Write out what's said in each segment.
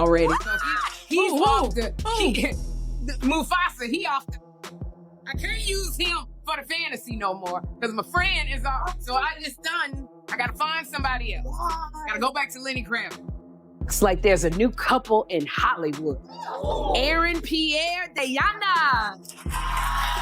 already. So he's off Mufasa, he off the... I can't use him for the fantasy no more because my friend is off. So I gotta find somebody else. Gotta go back to Lenny Kravitz. Looks like there's a new couple in Hollywood. Aaron Pierre, Teyana.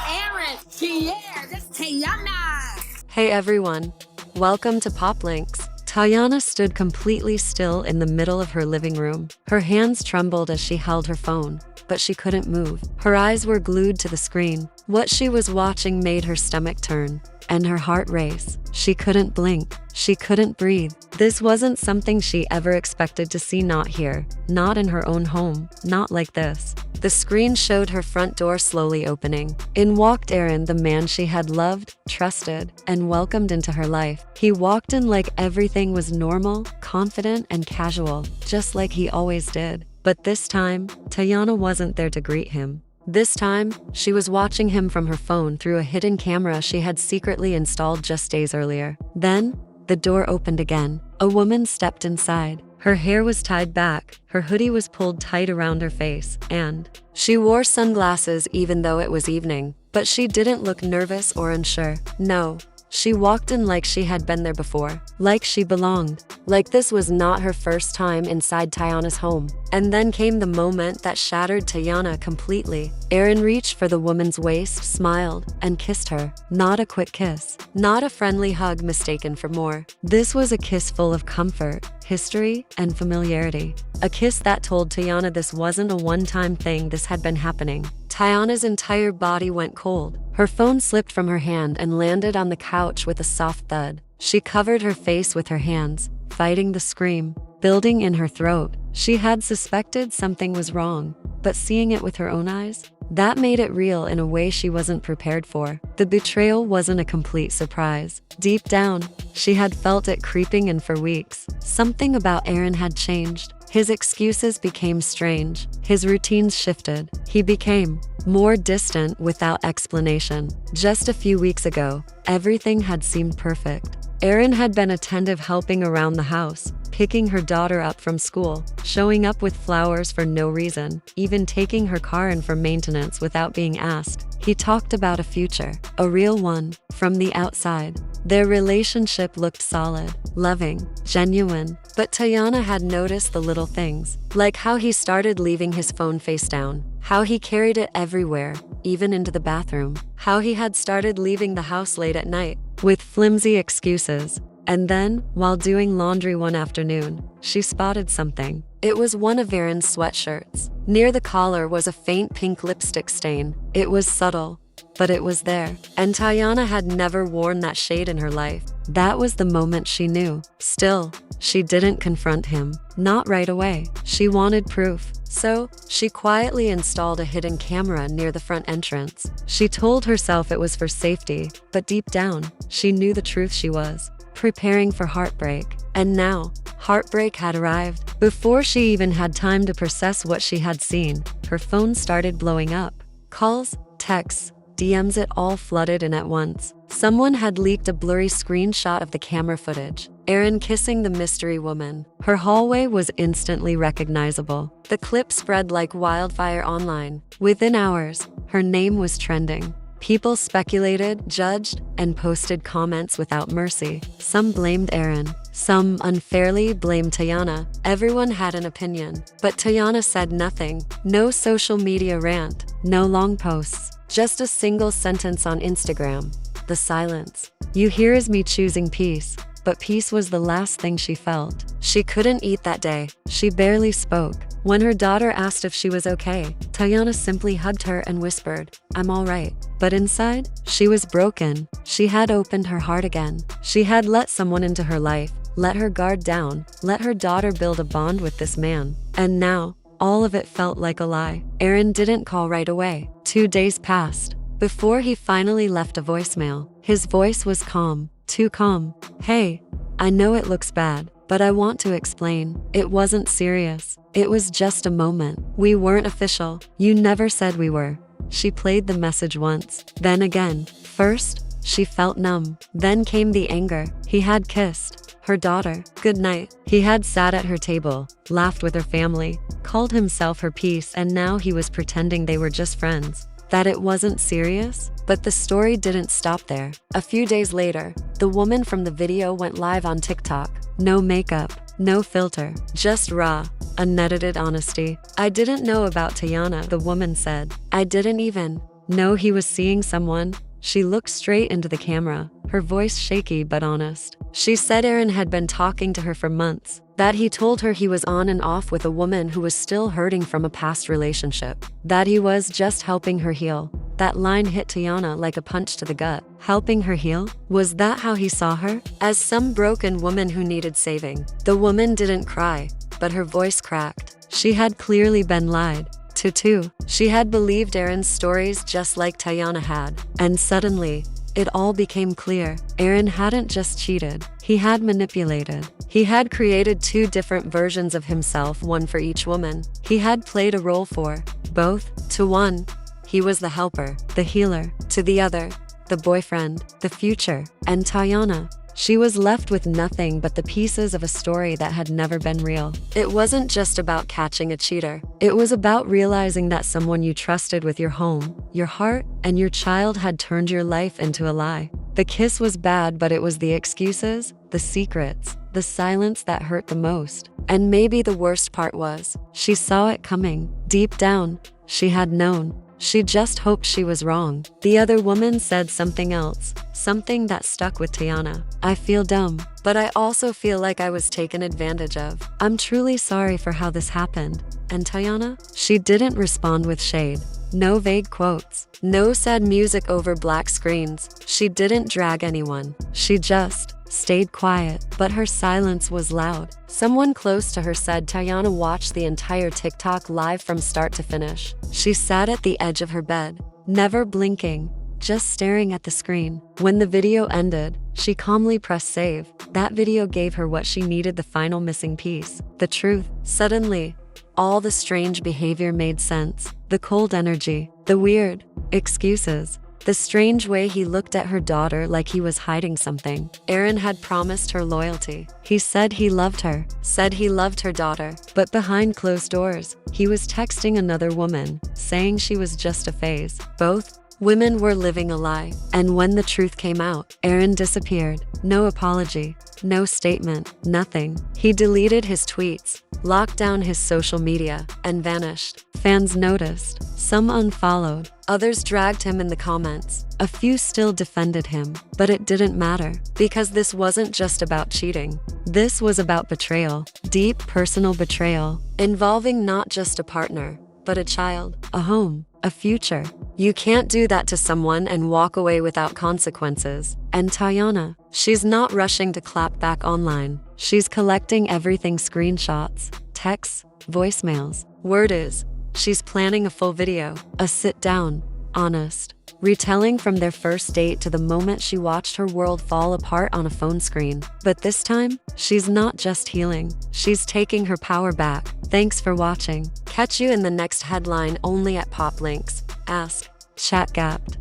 Aaron Pierre, that's Teyana. Hey everyone, welcome to Pop Links. Teyana stood completely still in the middle of her living room. Her hands trembled as she held her phone, but she couldn't move. Her eyes were glued to the screen. What she was watching made her stomach turn and her heart race. She couldn't blink. She couldn't breathe. This wasn't something she ever expected to see, not here, not in her own home, not like this. The screen showed her front door slowly opening. In walked Aaron, the man she had loved, trusted, and welcomed into her life. He walked in like everything was normal, confident, and casual, just like he always did. But this time, Teyana wasn't there to greet him. This time, she was watching him from her phone through a hidden camera she had secretly installed just days earlier. Then, the door opened again. A woman stepped inside. Her hair was tied back, her hoodie was pulled tight around her face, and she wore sunglasses even though it was evening. But she didn't look nervous or unsure. No. She walked in like she had been there before, like she belonged, like this was not her first time inside Teyana's home. And then came the moment that shattered Teyana completely. Aaron reached for the woman's waist, smiled, and kissed her. Not a quick kiss, not a friendly hug mistaken for more. This was a kiss full of comfort, history, and familiarity. A kiss that told Teyana this wasn't a one-time thing, this had been happening. Teyana's entire body went cold. Her phone slipped from her hand and landed on the couch with a soft thud. She covered her face with her hands, fighting the scream building in her throat. She had suspected something was wrong, but seeing it with her own eyes, that made it real in a way she wasn't prepared for. The betrayal wasn't a complete surprise. Deep down, she had felt it creeping in for weeks. Something about Aaron had changed. His excuses became strange. His routines shifted. He became more distant without explanation. Just a few weeks ago, everything had seemed perfect. Aaron had been attentive, helping around the house, picking her daughter up from school, showing up with flowers for no reason, even taking her car in for maintenance without being asked. He talked about a future, a real one, from the outside. Their relationship looked solid, loving, genuine, but Teyana had noticed the little things, like how he started leaving his phone face down, how he carried it everywhere, even into the bathroom, how he had started leaving the house late at night, with flimsy excuses. And then, while doing laundry one afternoon, she spotted something. It was one of Aaron's sweatshirts. Near the collar was a faint pink lipstick stain. It was subtle, but it was there. And Teyana had never worn that shade in her life. That was the moment she knew. Still, she didn't confront him. Not right away. She wanted proof. So, she quietly installed a hidden camera near the front entrance. She told herself it was for safety, but deep down, she knew the truth. She was preparing for heartbreak. And now, heartbreak had arrived. Before she even had time to process what she had seen, her phone started blowing up. Calls, texts, DMs, it all flooded in at once. Someone had leaked a blurry screenshot of the camera footage. Aaron kissing the mystery woman. Her hallway was instantly recognizable. The clip spread like wildfire online. Within hours, her name was trending. People speculated, judged, and posted comments without mercy. Some blamed Aaron. Some unfairly blamed Teyana. Everyone had an opinion. But Teyana said nothing. No social media rant. No long posts. Just a single sentence on Instagram. The silence. You here is me choosing peace. But peace was the last thing she felt. She couldn't eat that day. She barely spoke. When her daughter asked if she was okay, Teyana simply hugged her and whispered, "I'm all right." But inside, she was broken. She had opened her heart again. She had let someone into her life, let her guard down, let her daughter build a bond with this man. And now, all of it felt like a lie. Aaron didn't call right away. 2 days passed before he finally left a voicemail. His voice was calm, too calm. "Hey, I know it looks bad, but I want to explain. It wasn't serious. It was just a moment. We weren't official. You never said we were." She played the message once, then again. First, she felt numb. Then came the anger. He had kissed. her daughter, good night. He had sat at her table, laughed with her family, called himself her peace, and now he was pretending they were just friends. That it wasn't serious? But the story didn't stop there. A few days later, the woman from the video went live on TikTok. No makeup, no filter, just raw, unedited honesty. I didn't know about Teyana, the woman said. I didn't even know he was seeing someone. She looked straight into the camera, her voice shaky but honest. She said Aaron had been talking to her for months, that he told her he was on and off with a woman who was still hurting from a past relationship, that he was just helping her heal. That line hit Teyana like a punch to the gut. Helping her heal? Was that how he saw her? As some broken woman who needed saving. The woman didn't cry, but her voice cracked. She had clearly been lied to too. She had believed Aaron's stories just like Teyana had. And suddenly, it all became clear. Aaron hadn't just cheated. He had manipulated. He had created two different versions of himself, one for each woman. He had played a role for both. To one, he was the helper, the healer. To the other, the boyfriend, the future. And Teyana, she was left with nothing but the pieces of a story that had never been real. It wasn't just about catching a cheater. It was about realizing that someone you trusted with your home, your heart, and your child had turned your life into a lie. The kiss was bad, but it was the excuses, the secrets, the silence that hurt the most. And maybe the worst part was, she saw it coming. Deep down, she had known. She just hoped she was wrong. The other woman said something else, something that stuck with Teyana. I feel dumb, but I also feel like I was taken advantage of. I'm truly sorry for how this happened. And Teyana? She didn't respond with shade. No vague quotes. No sad music over black screens. She didn't drag anyone. She just stayed quiet, but her silence was loud. Someone close to her said Teyana watched the entire TikTok live from start to finish. She sat at the edge of her bed, never blinking, just staring at the screen. When the video ended, she calmly pressed save. That video gave her what she needed, the final missing piece, the truth. Suddenly, all the strange behavior made sense. The cold energy, the weird excuses, the strange way he looked at her daughter like he was hiding something. Aaron had promised her loyalty. He said he loved her, said he loved her daughter. But behind closed doors, he was texting another woman, saying she was just a phase. Both women were living a lie. And when the truth came out, Aaron disappeared. No apology, no statement, nothing. He deleted his tweets, locked down his social media, and vanished. Fans noticed. Some unfollowed. Others dragged him in the comments. A few still defended him. But it didn't matter, because this wasn't just about cheating. This was about betrayal. Deep personal betrayal, involving not just a partner, but a child, a home, a future. You can't do that to someone and walk away without consequences. And Teyana, she's not rushing to clap back online. She's collecting everything: screenshots, texts, voicemails. Word is, she's planning a full video, a sit-down, honest, retelling from their first date to the moment she watched her world fall apart on a phone screen. But this time, she's not just healing, she's taking her power back. Thanks for watching. Catch you in the next headline only at Pop Links. Ask, Chat Gapped.